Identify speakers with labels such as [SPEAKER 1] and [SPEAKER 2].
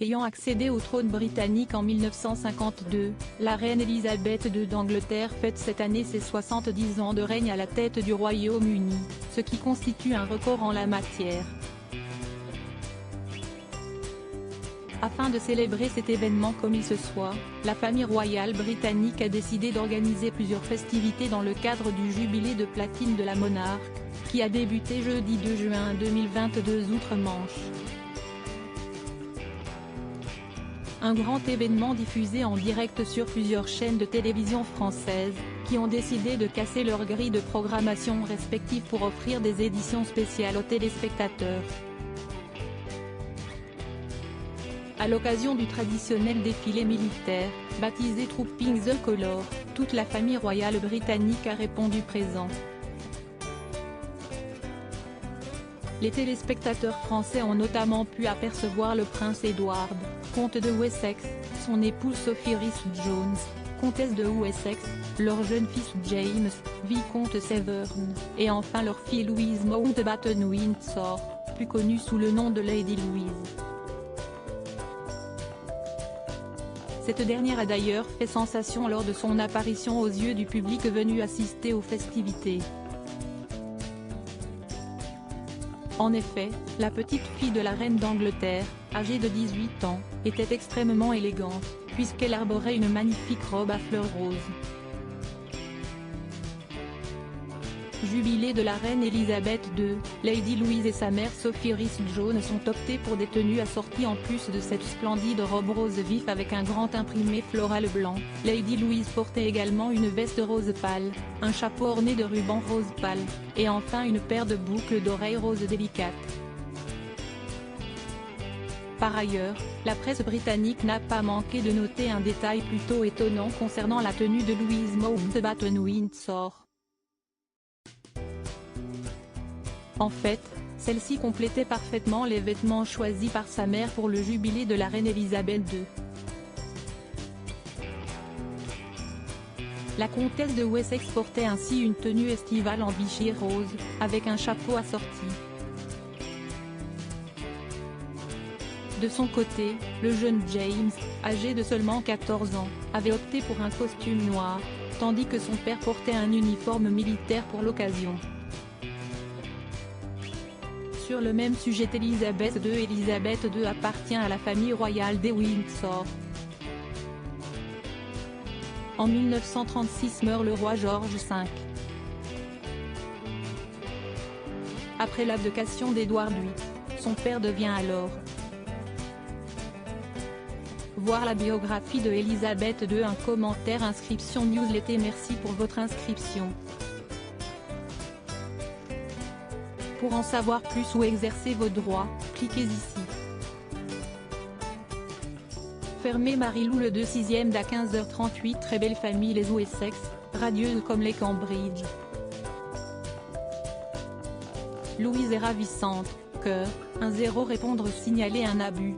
[SPEAKER 1] Ayant accédé au trône britannique en 1952, la reine Elisabeth II d'Angleterre fête cette année ses 70 ans de règne à la tête du Royaume-Uni, ce qui constitue un record en la matière. Afin de célébrer cet événement comme il se soit, la famille royale britannique a décidé d'organiser plusieurs festivités dans le cadre du jubilé de platine de la monarque, qui a débuté jeudi 2 juin 2022 outre-Manche. Un grand événement diffusé en direct sur plusieurs chaînes de télévision françaises, qui ont décidé de casser leur grille de programmation respective pour offrir des éditions spéciales aux téléspectateurs. À l'occasion du traditionnel défilé militaire, baptisé Trooping the Colour, toute la famille royale britannique a répondu présent. Les téléspectateurs français ont notamment pu apercevoir le prince Edward, comte de Wessex, son épouse Sophie Rhys-Jones, comtesse de Wessex, leur jeune fils James, vicomte Severn, et enfin leur fille Louise Mountbatten-Windsor, plus connue sous le nom de Lady Louise. Cette dernière a d'ailleurs fait sensation lors de son apparition aux yeux du public venu assister aux festivités. En effet, la petite fille de la reine d'Angleterre, âgée de 18 ans, était extrêmement élégante, puisqu'elle arborait une magnifique robe à fleurs roses. Jubilé de la reine Elisabeth II, Lady Louise et sa mère Sophie Rhys-Jones ont opté pour des tenues assorties en plus de cette splendide robe rose vif avec un grand imprimé floral blanc. Lady Louise portait également une veste rose pâle, un chapeau orné de rubans rose pâle, et enfin une paire de boucles d'oreilles rose délicates. Par ailleurs, la presse britannique n'a pas manqué de noter un détail plutôt étonnant concernant la tenue de Louise Mountbatten-Windsor. En fait, celle-ci complétait parfaitement les vêtements choisis par sa mère pour le jubilé de la reine Elisabeth II. La comtesse de Wessex portait ainsi une tenue estivale en vichy rose, avec un chapeau assorti. De son côté, le jeune James, âgé de seulement 14 ans, avait opté pour un costume noir, tandis que son père portait un uniforme militaire pour l'occasion. Sur le même sujet, Elisabeth II appartient à la famille royale des Windsor. En 1936 meurt le roi George V. Après l'abdication d'Édouard VIII, son père devient alors. Voir la biographie de Elisabeth II. Un commentaire. Inscription newsletter. Merci pour votre inscription. Pour en savoir plus ou exercer vos droits, cliquez ici. Fermé. Marie-Lou le 2 6e d'à 15h38. Très belle famille les Wessex, radieuse comme les Cambridge. Louise est ravissante, cœur, 1-0 répondre signaler un abus.